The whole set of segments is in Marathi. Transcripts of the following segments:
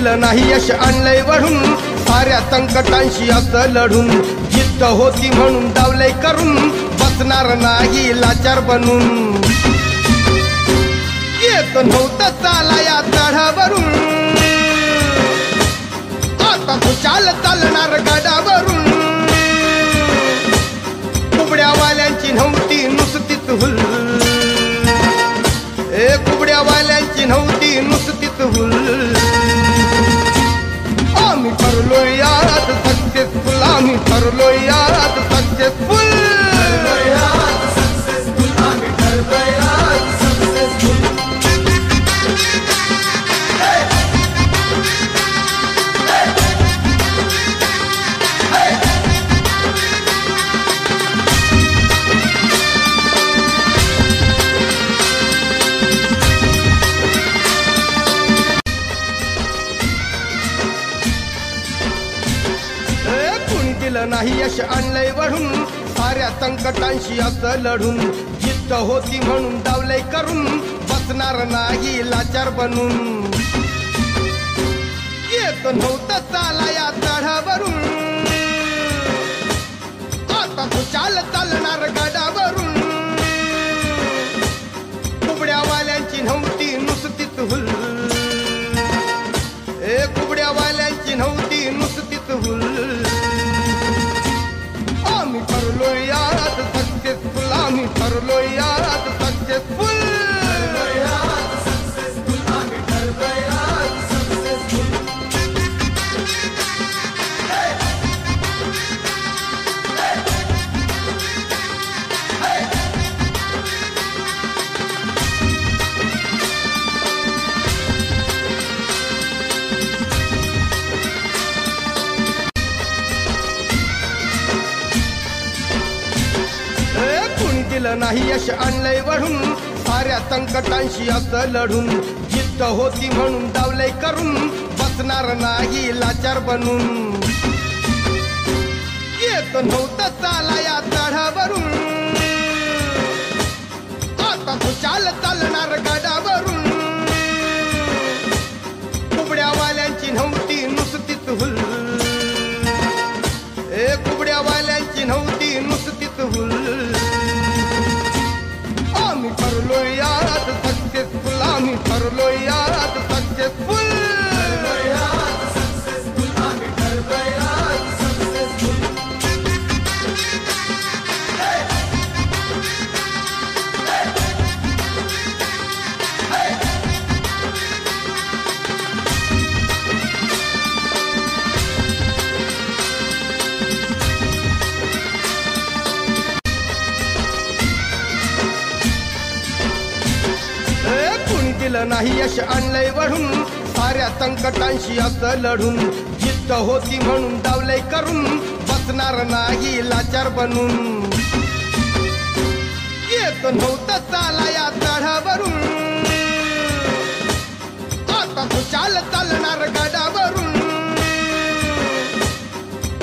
दिलं नाही यश आणलंय वढून साऱ्या संकटांशी असं लढून जिद्द होती म्हणून डावलय करून बसणार नाही लाचार बनून येत नव्हतं चाला या चढावरून आता खुशाल चालणार गडावरून कुबड्यावाल्यांची नव्हती नुसतीच हुल कुबड्यावाल्यांची नव्हती नुसतीच हुल आम्ही ठरलो यात सक्सेसफुल आम्ही ठरलो यात सक्सेसफुल नाही यश आणलंय वढून साऱ्या संकटांशी असं लढून जिद्द होती म्हणून डावलय करून बसणार नाही लाचार बनून येत नव्हतं चाला या चढावरून आता खुशाल चालणार गडावरून कुबड्यावाल्यांची नव्हती नुसतीच हुल कुबड्यावाल्यांची नव्हती नुसतीच हुल आम्ही ठरलो यात सक्सेसफुल आम्ही ठरलो यात सक्सेसफुल दिलं नाही यश आणलंय वढून साऱ्या संकटांशी असं लढून जिद्द होती म्हणून डावलय करून बसणार नाही लाचार बनून येत नव्हतं चाला या चढावरून आता खुशाल चालणार गडावरून कुबड्यावाल्यांची नव्हती नुसतीच हुल कुबड्यावाल्यांची नव्हती नुसतीच हुल आम्ही ठरलो यात सक्सेसफुल आम्ही ठरलो यात सक्सेसफुल दिलं नाही यश आणलंय वढून साऱ्या संकटांशी असं लढून जिद्द होती म्हणून डावलय करून बसणार नाही लाचार बनून येत नव्हतं चाला या चढावरून आता खुशाल चालणार गडावरून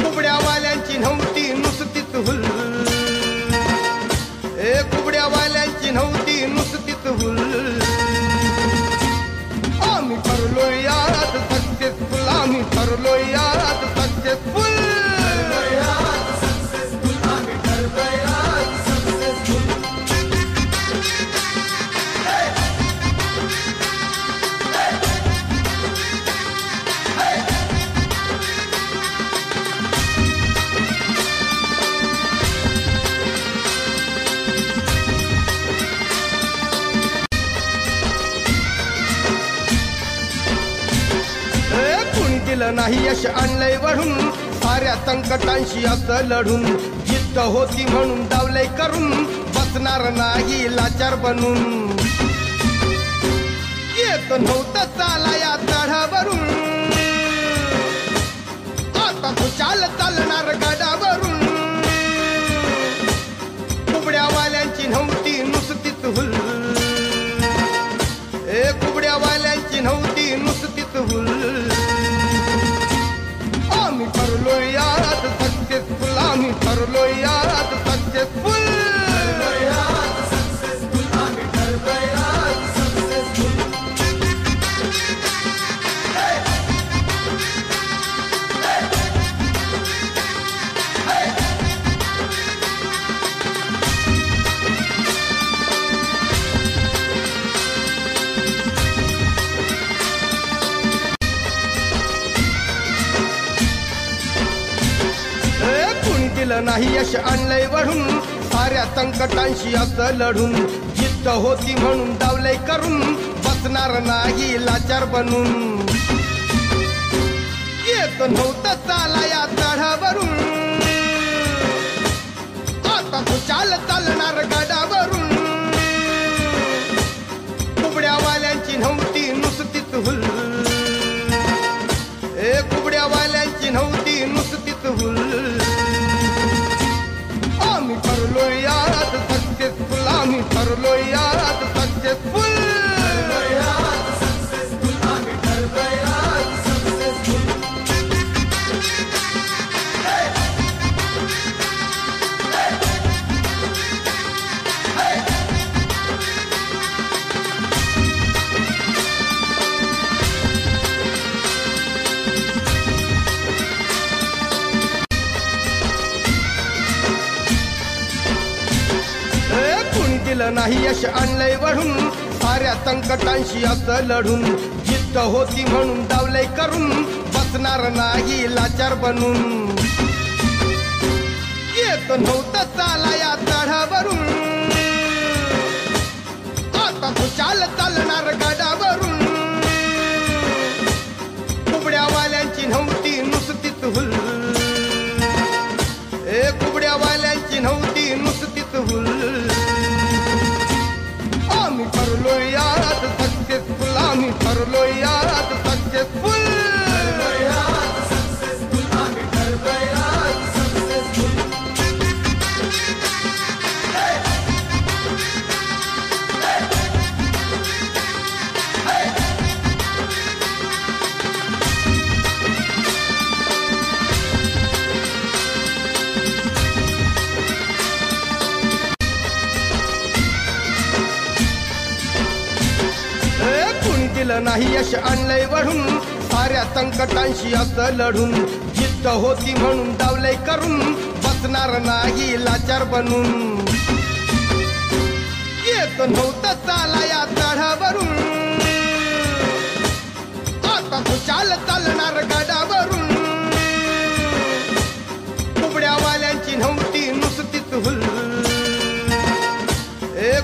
कुबड्यावाल्यांची नव्हती नुसतीच हुल कुबड्यावाल्यांची नव्हती नुसतीच हुल आम्ही ठरलो यात सक्सेसफुल आम्ही ठरलो यात सक्सेसफुल दिलं नाही यश आणलंय वढून साऱ्या संकटांशी असं लढून जिद्द होती म्हणून डावलय करून बसणार नाही लाचार बनून येत नव्हतं चाला या चढावरून आता खुशाल चालणार गडावरून कुबड्यावाल्यांची नव्हती नुसतीच हुल कुबड्यावाल्यांची नव्हती नुसतीच हुल आम्ही ठरलो यात सक्सेसफुल आम्ही ठरलो यात सक्सेसफुल दिलं नाही यश आणलंय वढून साऱ्या संकटांशी असं लढून जिद्द होती म्हणून डावलंय करून बसणार नाही लाचार बनून येत नव्हतं चाला या चढावरून आता तू चालणार गडावरून कुबड्यावाल्यांची नव्हती नुसतीच हुल कुबड्यावाल्यांची नव्हती नुसतीच हुल आम्ही ठरलोय यात सक्सेसफुल आम्ही ठरलोय यात सक्सेसफुल दिलं नाही यश आणलंय वढून साऱ्या संकटांशी असं लढून जिद्द होती म्हणून डावलंय करून बसणार नाही लाचार बनून येत नव्हतं चाला या चढावरून आता तू चालणार गडावरून कुबड्यावाल्यांची नव्हती नुसतीच हुल कुबड्यावाल्यांची नव्हती नुसतीच हुल आम्ही ठरलोय यात सक्सेसफुल आम्ही ठरलोय यात सक्सेसफुल दिलं नाही यश आणलंय वढून साऱ्या संकटांशी असं लढून जिद्द होती म्हणून डावलंय करून बसणार नाही लाचार बनून येत नव्हतं चाला या चढावरून आता तू चालणार गडावरून कुबड्यावाल्यांची नव्हती नुसतीच हुल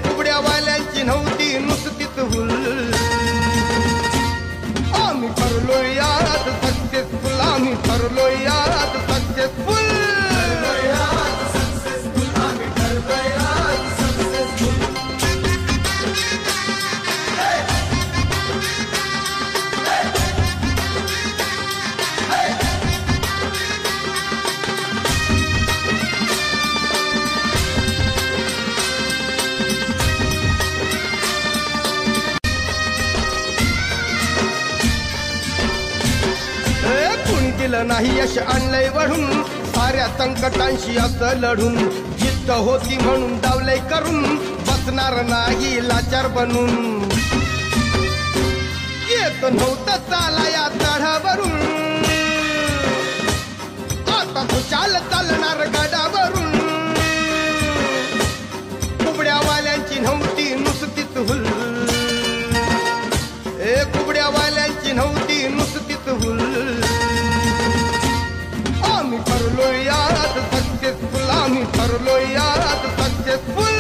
कुबड्यावाल्यांची नव्हती नुसतीच हुल आम्ही ठरलोय यात सक्सेसफुल आम्ही ठरलोय यात सक्सेसफुल दिलं नाही यश आणलंय वढून साऱ्या संकटांशी असं लढून जिद्द होती म्हणून डावलंय करून बसणार नाही लाचार बनून येत नव्हतं चाला या चढावरून आता तू चालणार गडावरून कुबड्यावाल्यांची नव्हती नुसतीच हुल कुबड्यावाल्यांची नव्हती नुसतीच हुल आम्ही ठरलोय यात सक्सेसफुल आम्ही ठरलोय यात सक्सेसफुल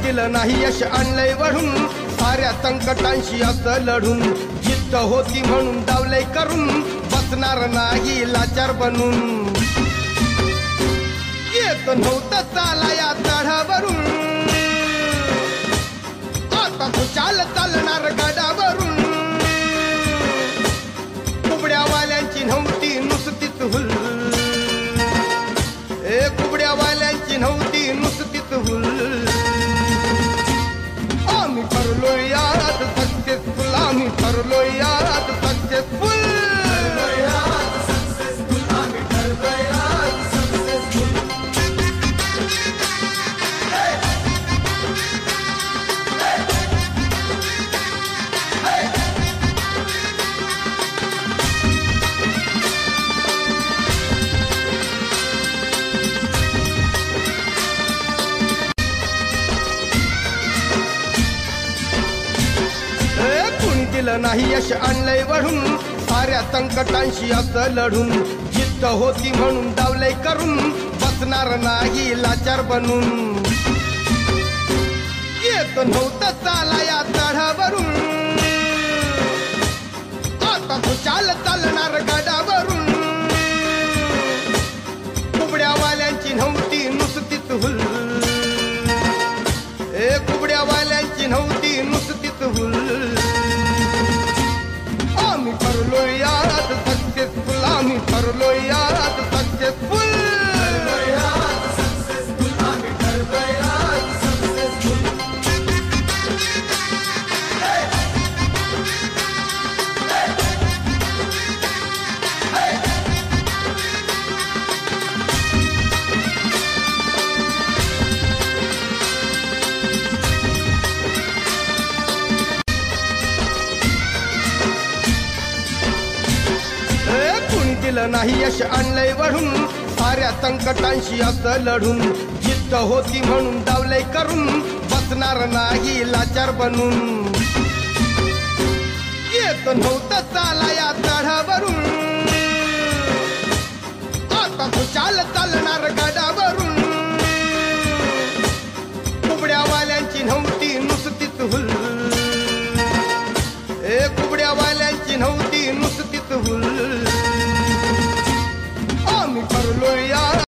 दिलं नाही यश आणलंय वढून साऱ्या संकटांशी असं लढून जिद्द होती म्हणून डावलंय करून बसणार नाही लाचार बनून येत नव्हतं चाला या चढावरून आता तू चालणार गडावरून कुबड्यावाल्यांची नव्हती नुसतीच हुल कुबड्यावाल्यांची नव्हती नुसतीच हुल आम्ही ठरलोय यात सक्सेसफुल आम्ही ठरलोय यात सक्सेसफुल नाही यश आणलंय वढून साऱ्या संकटांशी असं लढून जिद्द होती म्हणून डावलंय करून बसणार नाही लाचार बनून येत नव्हतं चाला या चढावरून आता तू चालणार गडावरून कुबड्यावाल्यांची नव्हती नुसतीच हुल कुबड्यावाल्यांची नव्हती नुसतीच हुल आम्ही ठरलोय यात सक्सेसफुल आम्ही ठरलोय यात सक्सेसफुल दिलं नाही यश आणलंय वढून साऱ्या संकटांशी असं लढून जिद्द होती म्हणून डावलंय करून बसणार नाही लाचार बनून येत नव्हतं चाला या चढावरून आता तू चालणार गडावरून कुबड्यावाल्यांची नव्हती नुसतीच हुल